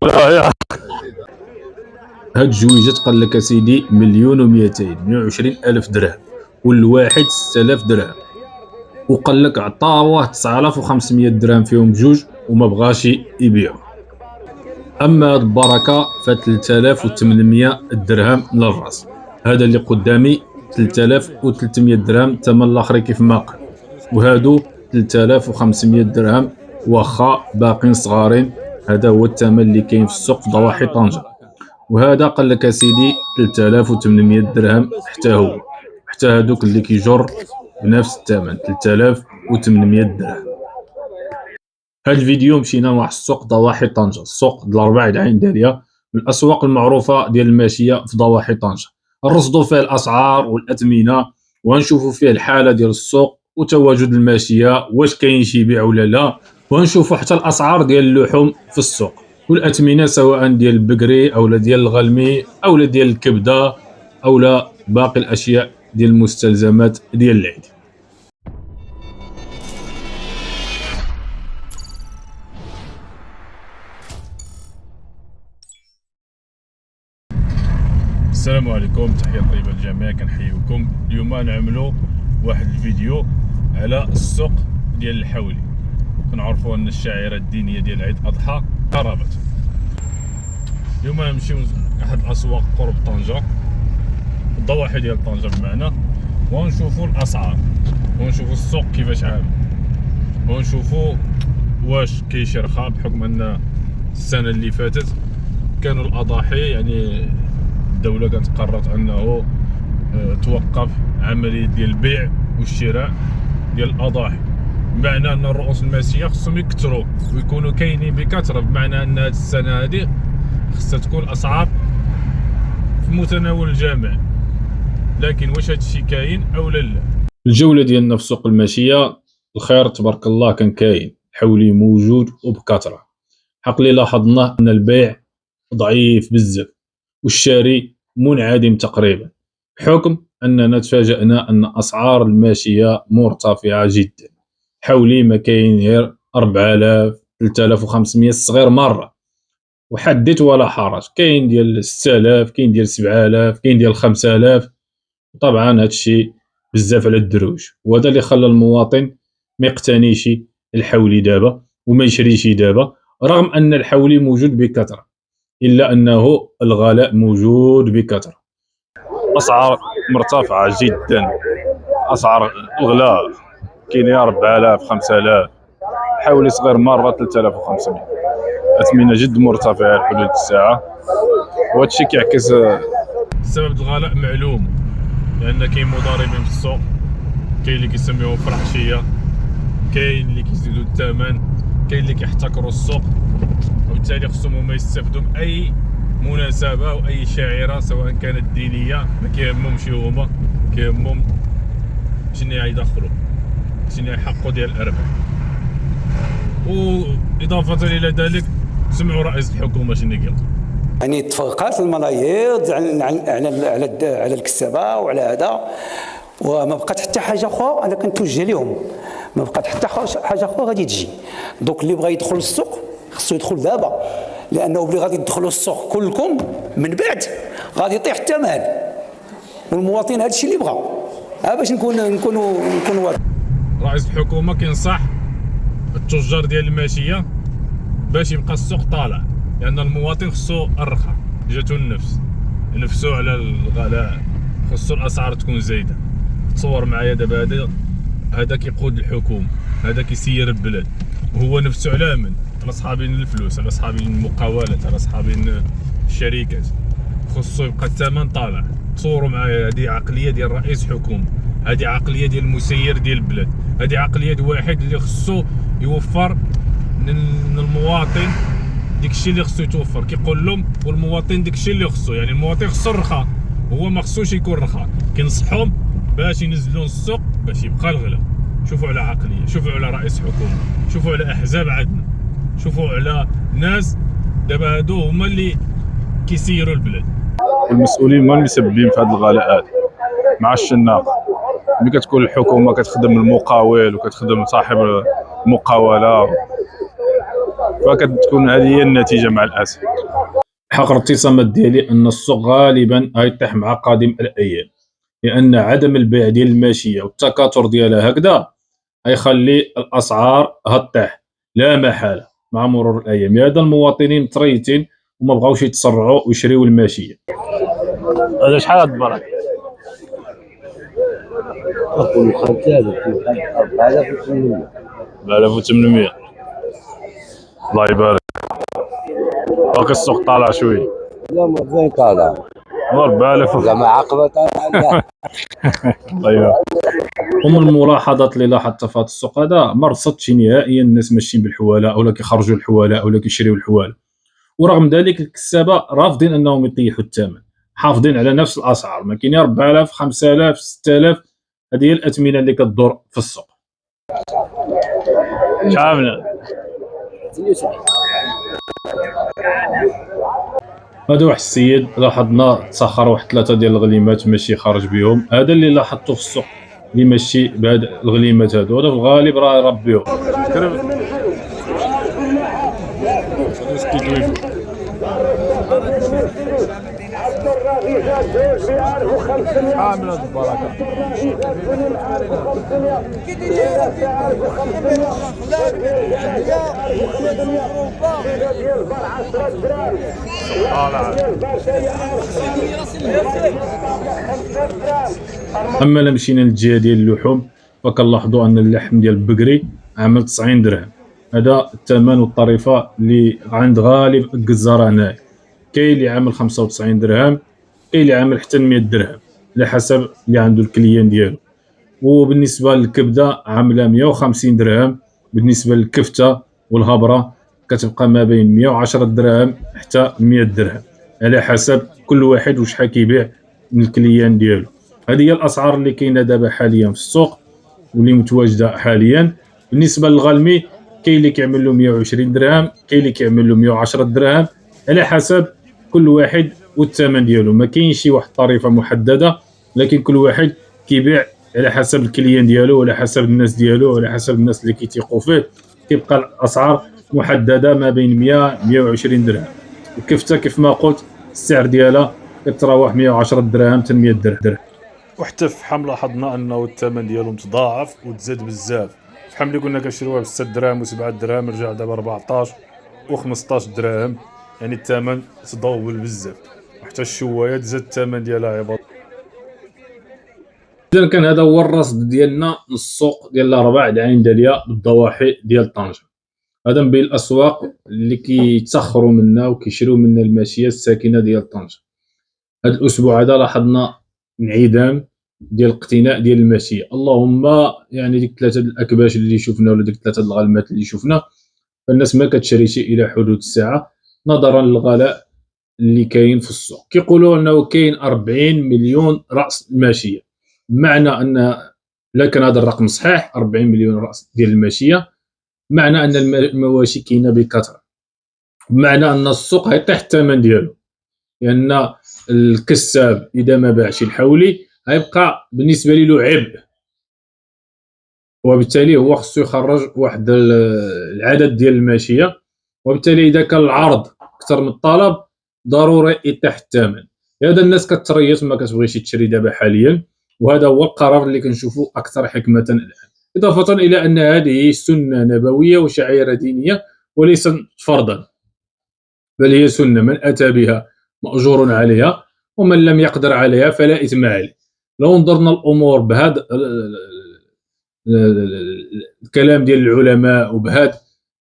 هاد الجويجات قال لك اسيدي 1,200,120 ألف درهم، والواحد 6000 درهم، وقال لك عطاوه 9500 درهم فيهم بجوج وما بغاش يبيعوا. اما هاد البركه ف 3800 درهم للراس، هذا اللي قدامي 3300 درهم ثمن الاخر كيف ما قال، وهادو 3500 درهم واخا باقين صغارين. هذا هو الثمن اللي كاين في السوق في ضواحي طنجة. وهذا قال لك اسيدي 3800 درهم حتى هو، حتى هادوك اللي كيجر بنفس الثمن 3800 درهم. هاد الفيديو مشينا لواحد السوق ضواحي طنجة، السوق د الأربع العين داليا، من الاسواق المعروفه ديال الماشيه في ضواحي طنجة. نرصدوا فيه الاسعار والاثمنه، ونشوفوا فيه الحاله ديال السوق وتواجد الماشيه، واش كاين شي بيع ولا لا، ونشوفوا حتى الاسعار ديال اللحوم في السوق والاثمنه، سواء ديال البقري او ديال الغلمي او ديال الكبده او باقي الاشياء ديال المستلزمات ديال العيد. السلام عليكم، تحية طيبة للجميع، كنحييكم. اليوم نعملوا واحد الفيديو على السوق ديال الحولي. كنعرفوا ان الشعيرة الدينية ديال عيد الاضحى قربت. اليوم نمشيو احد الاسواق قرب طنجة، الضواحي ديال طنجة بمعنى، ونشوفوا الاسعار، ونشوفوا السوق كيفاش عامل، ونشوفوا واش كاين رخاء، بحكم ان السنة اللي فاتت كانوا الاضاحي يعني الدولة كانت قررت انه توقف عملية ديال البيع والشراء ديال الاضاحي، بمعنى ان الرؤوس الماشية خصهم يكثروا ويكونوا كاينين بكثرة، بمعنى ان هذه السنة هذه خصها تكون الاسعار في متناول الجميع. لكن واش هذا الشيء كاين او لا؟ الجولة ديالنا في سوق الماشية الخير تبارك الله كان كاين، الحولي موجود وبكثرة. حق اللي لاحظنا ان البيع ضعيف بزاف والشاري منعدم تقريبا، بحكم اننا تفاجأنا ان اسعار الماشيه مرتفعه جدا. حولي ما كاين غير 4000 3500 الصغير مره، وحدث ولا حرج، كاين ديال 6000، كاين ديال 7000، كاين ديال 5000. طبعا هذا الشيء بزاف على الدروج، وهذا اللي خلى المواطن ما يقتنيش الحولي دابا وما يشريش دابا، رغم ان الحولي موجود بكثره، إلا أنه الغلاء موجود بكثرة. أسعار مرتفعة جدا، أسعار الغلاء كاين 4000 5000، حولي صغير مرة 3500، أثمنة جد مرتفعة حدود الساعة. وهذا الشيء كيعكس سبب الغلاء معلوم، لأن كاين مضاربين في السوق، كاين اللي كيسميوهم فرحشية، كاين اللي كيزيدوا الثمن، كاين اللي كيحتكروا السوق، وبالتالي خصهم هما يستافدوا من اي مناسبه او اي شاعره سواء كانت دينيه، ما كيهمهمش هما، كيهمهم شنو يدخلوا، شنو يحققوا ديال الارباح. واضافه الى ذلك سمعوا رئيس الحكومه شنو قال، يعني تفوقات الملايير على الكسابه وعلى هذا، وما بقات حتى حاجه اخرى. انا كنتوجه لهم، ما بقات حتى حاجه اخرى غادي تجي. دوك اللي بغى يدخل السوق خصو يدخل دابا، لانه بلي غادي تدخلوا السوق كلكم من بعد غادي يطيح الثمن، والمواطن هذا الشيء اللي بغى. باش نكونوا رئيس الحكومه كينصح التجار ديال الماشيه باش يبقى السوق طالع، لان المواطن خصو الرخاء، جاتو النفس نفسو على الغلاء، خصو الاسعار تكون زايده. تصور معايا دابا هذا كيقود الحكومه، هذا كيسير البلاد، وهو نفسه على من؟ على صحابين الفلوس، على صحابين المقاولات، على صحابين الشركات، خصو يبقى الثمن طالع. تصوروا معايا، هذه عقليه ديال رئيس حكومه، هذه عقليه ديال المسير ديال البلاد، هذه عقليه ديال واحد اللي خصو يوفر للمواطن داكشي اللي خصو يتوفر، كيقول لهم والمواطن داكشي اللي خصو. يعني المواطن خصو الرخاء، هو ما خصوش يكون رخاء. كنصحهم باش ينزلوا السوق باش يبقى الغلا. شوفوا على عقليه، شوفوا على رئيس حكومه، شوفوا على احزاب عندنا، شوفوا على ناس دابا هادو هما اللي كيسيروا البلاد. المسؤولين هما المسببين في هاد الغلاءات مع الشناق. ملي كتكون الحكومه كتخدم المقاول وكتخدم صاحب المقاوله، فكتكون هذه هي النتيجه مع الاسف. حق الارتسامات ديالي ان السوق غالبا غيطيح مع قادم الايام، لان عدم البيع ديال الماشيه والتكاثر ديالها هكذا غيخلي الاسعار غطيح لا محاله مع مرور الايام. هذا المواطنين متريتين وما بغاوش يتسرعوا ويشريوا الماشيه. هذا شحال هاد البرك؟ أقول 5000 4800. 4800. الله يبارك. باقي السوق طالع شويه. لا ما فين طالع 4000. زعما عقبة طالع. الله يبارك. ومن الملاحظات اللي لاحظتها في هذا السوق هذا ما رصدتش نهائيا الناس ماشيين بالحواله ولا كيخرجوا الحواله ولا كيشريوا الحواله، ورغم ذلك الكسابه رافضين انهم يطيحوا الثمن، حافظين على نفس الاسعار، ما كاين 4000 5000 6000. هذه هي الاثمنه اللي كتدور في السوق. شحال هذا واحد السيد لاحظنا تسخر واحد 3 ديال الغليمات ماشي خارج بهم. هذا اللي لاحظته في السوق اللي ماشي بهاد الغليمات هادو، هذا في الغالب راه يربيهم. اما الا مشينا للجهه ديال اللحوم فكنلاحظوا ان اللحم ديال البقري عامل 90 درهم. هذا الثمن والطريفه اللي عند غالب الجزاره هنايا. كاين اللي عامل 95 درهم، كاين اللي عامل حتى 100 درهم على حسب اللي عنده الكليان ديالو. وبالنسبه للكبده عامله 150 درهم. بالنسبه للكفته والهبره كتبقى ما بين 110 درهم حتى 100 درهم على حسب كل واحد وشحال كيبيع من الكليان ديالو. هذه هي الاسعار اللي كاينه دابا حاليا في السوق واللي متواجده حاليا. بالنسبه للغلمي كاين اللي كيعمل له 120 درهم، كاين اللي كيعمل له 110 درهم على حسب كل واحد والثمن ديالو. ما كاينش شي واحد طريفه محدده، لكن كل واحد كيبيع على حسب الكليان ديالو وعلى حسب الناس ديالو وعلى حسب الناس اللي كيتيقوا فيه. كيبقى الاسعار محدده ما بين 100 120 درهم. الكفته كيف ما قلت السعر ديالها كتراوح 110 دراهم حتى 100 درهم. وحتى في فحم لاحظنا انه الثمن ديالو متضاعف وتزاد بزاف. فحم اللي كنا كنشريوها ب 6 دراهم و7 دراهم رجع دابا 14 و15 درهم، يعني الثمن تضوبل بزاف. وحتى الشوايه زاد الثمن ديالها عباد. اذا كان هذا هو الرصد ديالنا من السوق ديال الرباع عين داليا بالضواحي ديال طنجة. هذا من بين الاسواق اللي كيتسخروا منا وكيشريو منا الماشيه الساكنه ديال طنجة. هذا الاسبوع هذا لاحظنا انعدام ديال الاقتناء ديال الماشيه، اللهم يعني ديك 3 الاكباش اللي شفنا ولا ديك 3 الغلمات اللي شفنا، فالناس ما كتشريش الى حدود الساعه نظرا للغلاء اللي كاين في السوق. كيقولوا انه كاين 40 مليون راس الماشيه، بمعنى ان لا كان هذا الرقم صحيح 40 مليون راس ديال الماشيه معنى ان المواشي كاينه بكثره، بمعنى ان السوق غيطيح الثمن ديالو، لان الكساب اذا ما باعش الحولي غيبقى بالنسبه له عبء، وبالتالي هو خصو يخرج واحد العدد ديال الماشيه، وبالتالي اذا كان العرض اكثر من الطلب ضروري يطيح الثمن. هذا الناس كتريط ما كتبغيش تشري دابا حاليا، وهذا هو القرار اللي كنشوفوا اكثر حكمه الان. اضافه الى ان هذه سنه نبويه وشعيره دينيه وليست فرضا، بل هي سنه من اتى بها ماجور عليها ومن لم يقدر عليها فلا اثم عليه. لو نظرنا الامور بهذا الكلام ديال العلماء وبهذه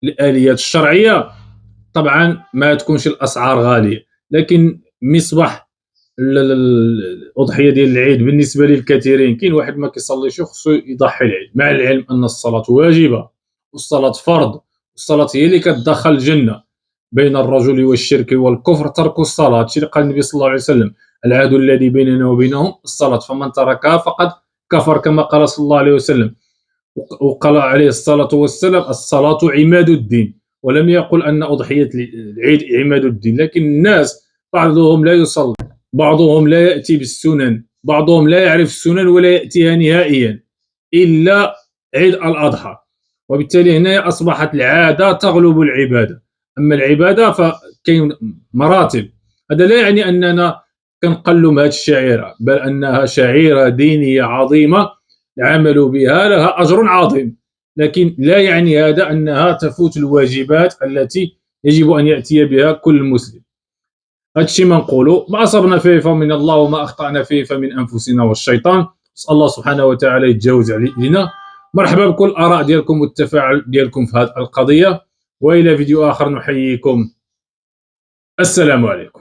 الاليات الشرعيه طبعا ما تكونش الاسعار غاليه، لكن مصباح الاضحيه ديال العيد بالنسبه للكثيرين كاين واحد ما كيصليش خصو يضحي العيد، مع العلم ان الصلاه واجبه والصلاه فرض، والصلاه هي اللي كتدخل الجنه. بين الرجل والشرك والكفر ترك الصلاه، هادشي اللي قال النبي صلى الله عليه وسلم: العهد الذي بيننا وبينهم الصلاه فمن تركها فقد كفر، كما قال صلى الله عليه وسلم. وقال عليه الصلاه والسلام: الصلاه عماد الدين، ولم يقل ان اضحيه العيد عماد الدين. لكن الناس بعضهم لا يصلي، بعضهم لا ياتي بالسنن، بعضهم لا يعرف السنن ولا ياتيها نهائيا الا عيد الاضحى، وبالتالي هنا اصبحت العاده تغلب العباده. اما العباده فكاين مراتب. هذا لا يعني اننا كنقلوا من هذه الشعيره، بل انها شعيره دينيه عظيمه العمل بها لها اجر عظيم، لكن لا يعني هذا انها تفوت الواجبات التي يجب ان ياتي بها كل مسلم. هذا الشيء ما نقولوا، ما اصبنا فيه فمن الله وما اخطانا فيه فمن انفسنا والشيطان. نسال الله سبحانه وتعالى يتجاوز علينا. مرحبا بكل الاراء ديالكم والتفاعل ديالكم في هذه القضيه، والى فيديو اخر نحييكم. السلام عليكم.